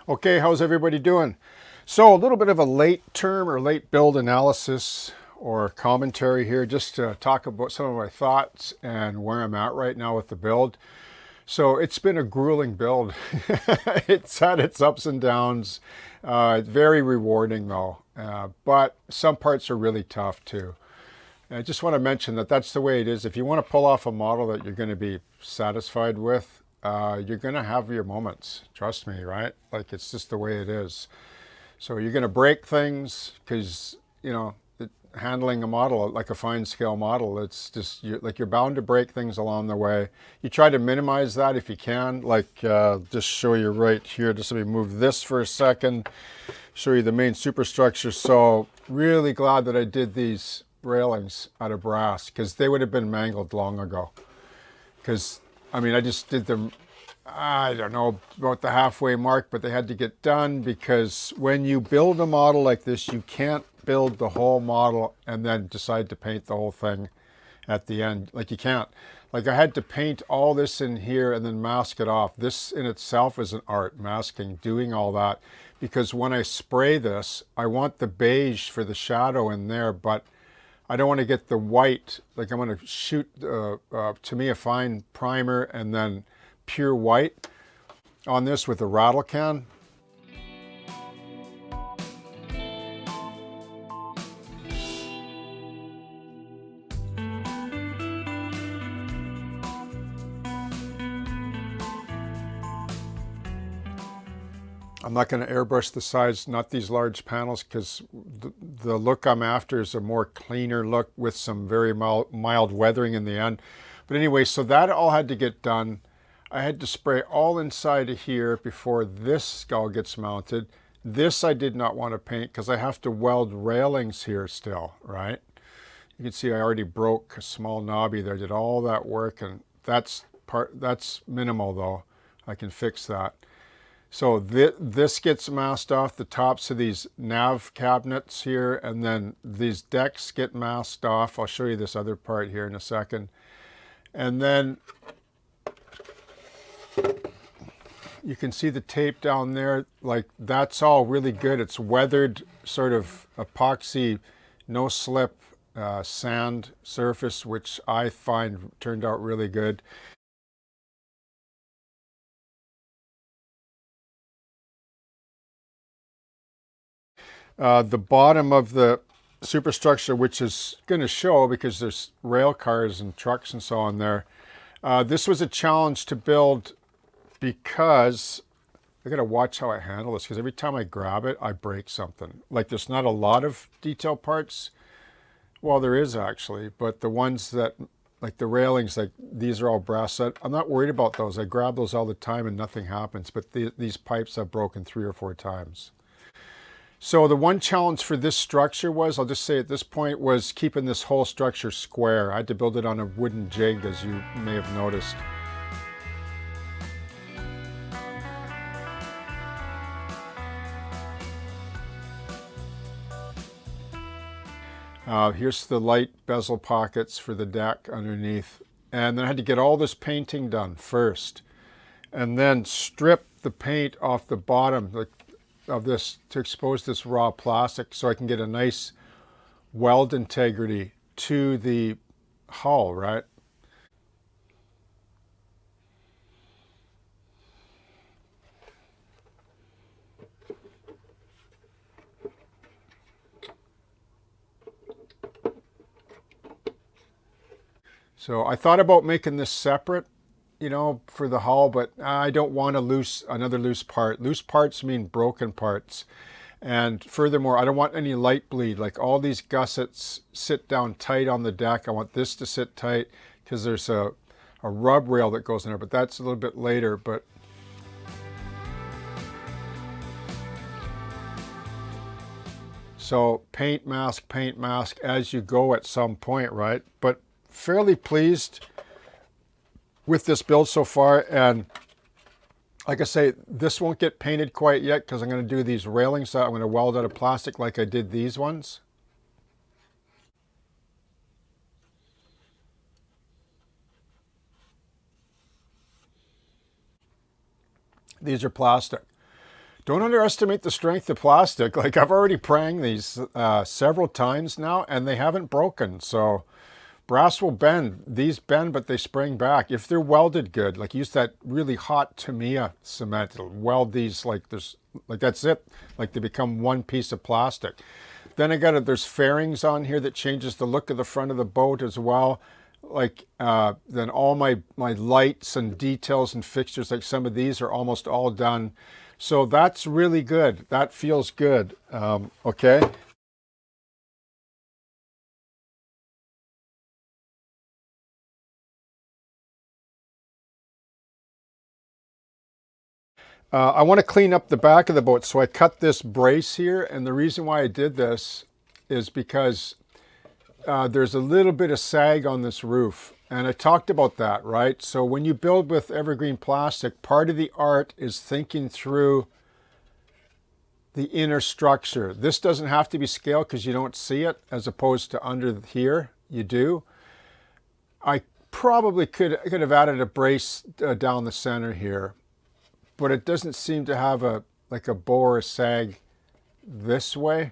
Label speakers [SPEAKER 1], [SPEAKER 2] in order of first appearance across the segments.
[SPEAKER 1] Okay, how's everybody doing? So a little bit of a late term or late build analysis or commentary here just to talk about some of my thoughts and where I'm at right now with the build. So it's been a grueling build. It's had its ups and downs. Very rewarding though, but some parts are really tough too. And I just want to mention that that's the way it is. If you want to pull off a model that you're going to be satisfied with, you're going to have your moments. Trust me, right? Like it's just the way it is. So you're going to break things because, handling a model, like a fine scale model, it's just you're bound to break things along the way. You try to minimize that if you can. Just show you right here. Just let me move this for a second. Show you the main superstructure. So really glad that I did these railings out of brass because they would have been mangled long ago. Because, I just did them, I don't know, about the halfway mark, but they had to get done because when you build a model like this, you can't build the whole model and then decide to paint the whole thing at the end. Like you can't. Like I had to paint all this in here and then mask it off. This in itself is an art, masking, doing all that. Because when I spray this, I want the beige for the shadow in there, but I don't want to get the white. Like I'm going to shoot, to me, a fine primer and then pure white on this with a rattle can. I'm not going to airbrush the sides, not these large panels, because the look I'm after is a more cleaner look with some very mild weathering in the end. But anyway, so that all had to get done. I had to spray all inside of here before this skull gets mounted. This I did not want to paint because I have to weld railings here still, right? You can see I already broke a small knobby there, did all that work, and that's minimal though. I can fix that. So this gets masked off, the tops of these nav cabinets here, and then these decks get masked off. I'll show you this other part here in a second. And then you can see the tape down there, like that's all really good. It's weathered, sort of epoxy, no slip sand surface, which I find turned out really good. The bottom of the superstructure, which is going to show because there's rail cars and trucks and so on there. This was a challenge to build because I got to watch how I handle this because every time I grab it, I break something. Like there's not a lot of detail parts. Well, there is actually, but the ones that, like the railings, like these are all brass. So I'm not worried about those. I grab those all the time and nothing happens. But these pipes I've broken 3 or 4 times. So the one challenge for this structure was, I'll just say at this point, was keeping this whole structure square. I had to build it on a wooden jig, as you may have noticed. Here's the light bezel pockets for the deck underneath. And then I had to get all this painting done first. And then strip the paint off the bottom of this to expose this raw plastic so I can get a nice weld integrity to the hull, right? So I thought about making this separate, for the hull, but I don't want another loose part. Loose parts mean broken parts. And furthermore, I don't want any light bleed. Like all these gussets sit down tight on the deck. I want this to sit tight because there's a rub rail that goes in there, but that's a little bit later. But so paint mask as you go at some point, right? But fairly pleased with this build so far, and like I say, this won't get painted quite yet because I'm going to do these railings that I'm going to weld out of plastic like I did these ones. These are plastic. Don't underestimate the strength of plastic. Like, I've already pranged these several times now, and they haven't broken. So brass will bend. These bend, but they spring back. If they're welded good, like use that really hot Tamiya cement. It'll weld these like that's it. Like they become one piece of plastic. Then there's fairings on here that changes the look of the front of the boat as well. Like then all my lights and details and fixtures, like some of these are almost all done. So that's really good. That feels good. Okay. I want to clean up the back of the boat, so I cut this brace here, and the reason why I did this is because there's a little bit of sag on this roof, and I talked about that, right? So when you build with evergreen plastic, part of the art is thinking through the inner structure. This doesn't have to be scaled because you don't see it, as opposed to under here, you do. I probably could have added a brace down the center here, but it doesn't seem to have a bow or a sag this way.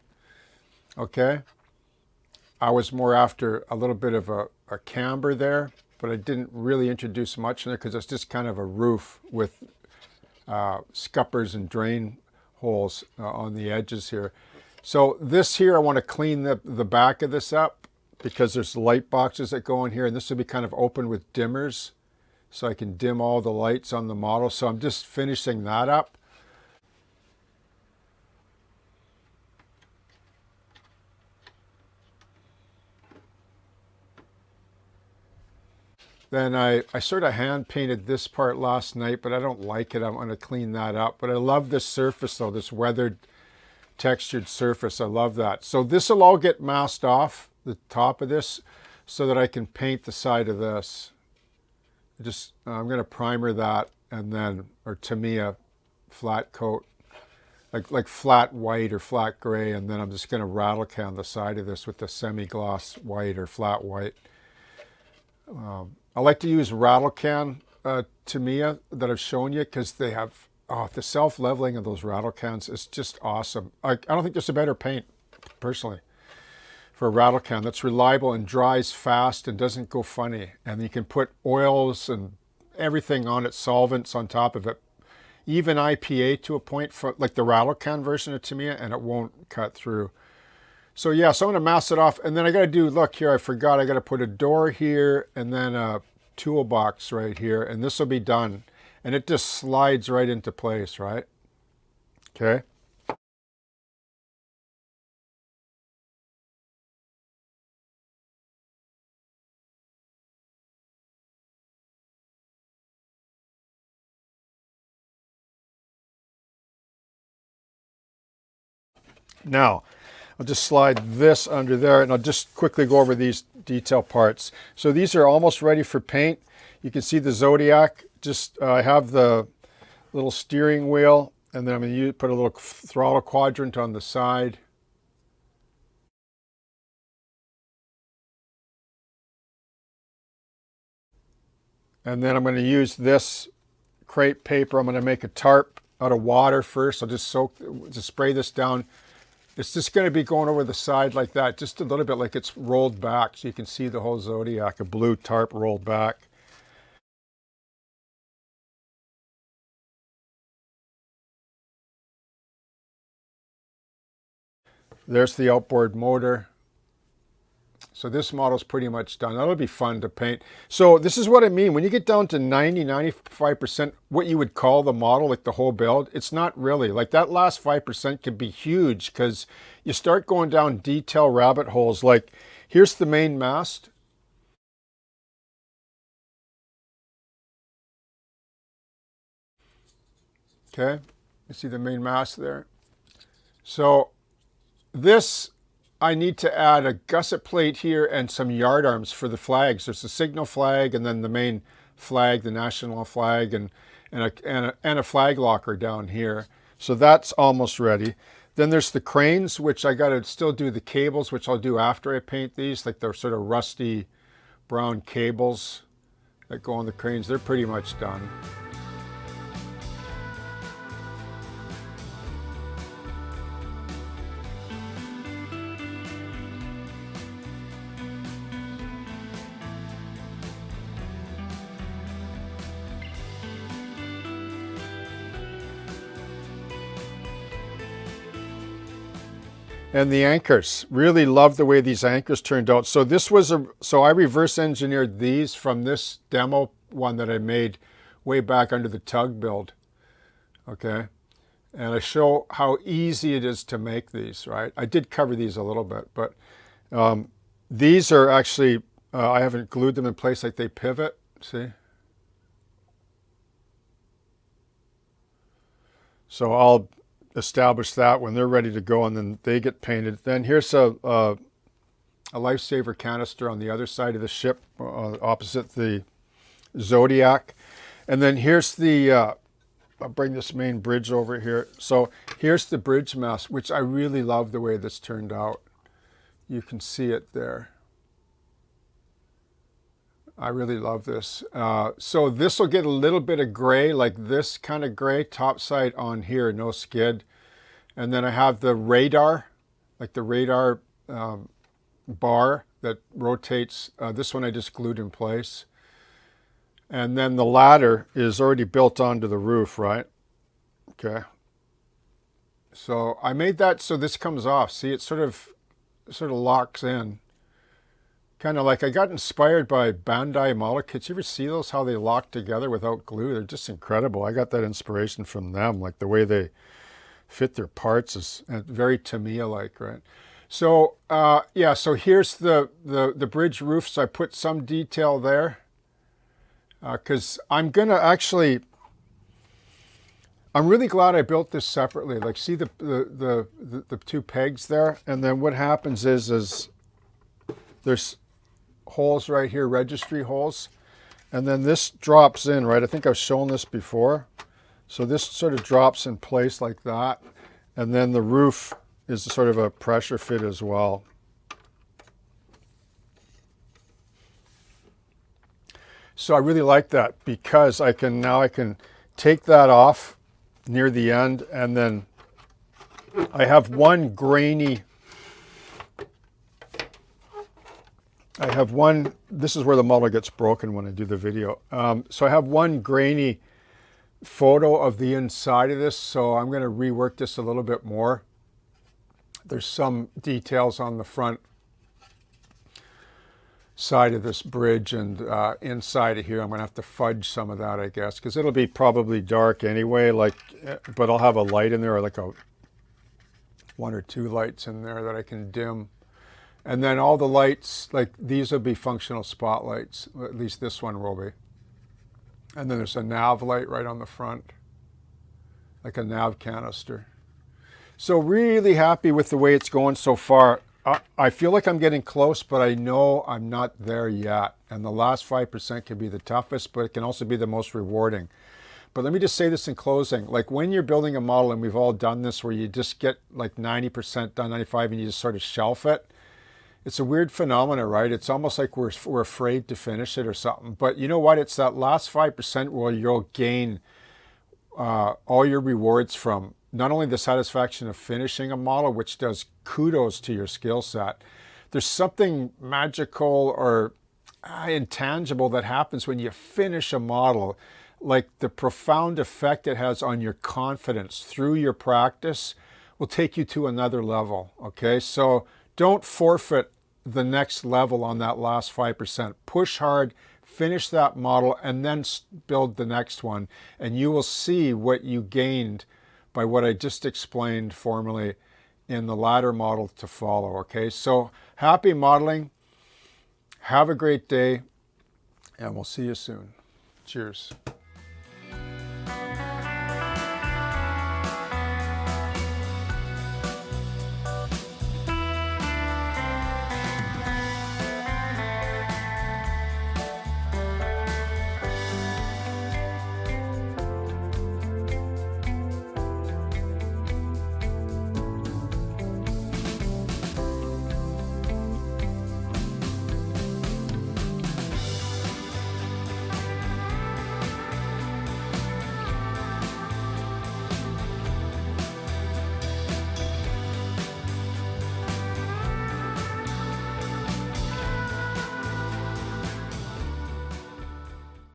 [SPEAKER 1] Okay. I was more after a little bit of a camber there, but I didn't really introduce much in there because it's just kind of a roof with scuppers and drain holes on the edges here. So this here, I want to clean the back of this up because there's light boxes that go in here, and this will be kind of open with dimmers, so I can dim all the lights on the model. So I'm just finishing that up. Then I sort of hand painted this part last night, but I don't like it. I'm going to clean that up. But I love this surface though, this weathered textured surface. I love that. So this will all get masked off, the top of this, so that I can paint the side of this. I'm going to primer that, and then, or Tamiya flat coat, like flat white or flat gray, and then I'm just going to rattle can the side of this with the semi-gloss white or flat white. I like to use rattle can Tamiya that I've shown you because they have, the self-leveling of those rattle cans is just awesome. I don't think there's a better paint, personally, for a rattle can that's reliable and dries fast and doesn't go funny. And you can put oils and everything on it, solvents on top of it, even IPA to a point, for like the rattle can version of Tamiya, and it won't cut through. So yeah, so I'm going to mask it off, and then I got to do, look here, I forgot, I got to put a door here and then a toolbox right here, and this will be done. And it just slides right into place, right? Okay. Now, I'll just slide this under there, and I'll just quickly go over these detail parts. So these are almost ready for paint. You can see the Zodiac. I have the little steering wheel, and then I'm going to put a little throttle quadrant on the side. And then I'm going to use this crepe paper. I'm going to make a tarp out of water first. I'll just spray this down. It's just going to be going over the side like that, just a little bit, like it's rolled back, so you can see the whole Zodiac, a blue tarp rolled back. There's the outboard motor. So this model's pretty much done. That'll be fun to paint. So this is what I mean. When you get down to 95%, what you would call the model, like the whole build, it's not really. Like that last 5% can be huge because you start going down detail rabbit holes. Like here's the main mast. Okay, you see the main mast there. So this, I need to add a gusset plate here and some yard arms for the flags. There's the signal flag and then the main flag, the national flag, and a flag locker down here. So that's almost ready. Then there's the cranes, which I got to still do the cables, which I'll do after I paint these, like they're sort of rusty brown cables that go on the cranes. They're pretty much done. And the anchors, really love the way these anchors turned out. So this was so I reverse engineered these from this demo one that I made way back under the tug build. Okay. And I show how easy it is to make these, right? I did cover these a little bit, but these are actually, I haven't glued them in place, like they pivot, see? So I'll establish that when they're ready to go, and then they get painted. Then here's a lifesaver canister on the other side of the ship, opposite the Zodiac. And then here's the, I'll bring this main bridge over here. So here's the bridge mess, which I really love the way this turned out. You can see it there. I really love this. So this will get a little bit of gray, like this kind of gray, top side on here, no skid. And then I have the radar, like the radar bar that rotates. This one I just glued in place. And then the ladder is already built onto the roof, right? Okay. So I made that so this comes off. See, it sort of locks in. Kind of like, I got inspired by Bandai model kits. You ever see those, how they lock together without glue? They're just incredible. I got that inspiration from them, like the way they fit their parts is very Tamiya-like, right? So, yeah, so here's the bridge roof. So I put some detail there because I'm going to actually, I'm really glad I built this separately. Like, see the two pegs there? And then what happens is there's holes right here, registry holes, and then this drops in, right? I think I've shown this before. So this sort of drops in place like that, and then the roof is sort of a pressure fit as well. So I really like that because I can take that off near the end, and then I have one grainy, this is where the model gets broken when I do the video. So I have one grainy photo of the inside of this, so I'm going to rework this a little bit more. There's some details on the front side of this bridge, and inside of here I'm going to have to fudge some of that, I guess, because it'll be probably dark anyway, like, but I'll have a light in there, or like one or two lights in there that I can dim. And then all the lights, like these will be functional spotlights, at least this one will be. And then there's a nav light right on the front, like a nav canister. So really happy with the way it's going so far. I feel like I'm getting close, but I know I'm not there yet. And the last 5% can be the toughest, but it can also be the most rewarding. But let me just say this in closing. Like when you're building a model, and we've all done this, where you just get like 90% done, 95, and you just sort of shelf it. It's a weird phenomenon, right? It's almost like we're afraid to finish it or something. But you know what? It's that last 5% where you'll gain all your rewards from not only the satisfaction of finishing a model, which does kudos to your skill set. There's something magical or intangible that happens when you finish a model, like the profound effect it has on your confidence through your practice will take you to another level, okay? So don't forfeit the next level on that last 5%. Push hard, finish that model, and then build the next one. And you will see what you gained by what I just explained formally in the ladder model to follow, okay? So happy modeling. Have a great day, and we'll see you soon. Cheers.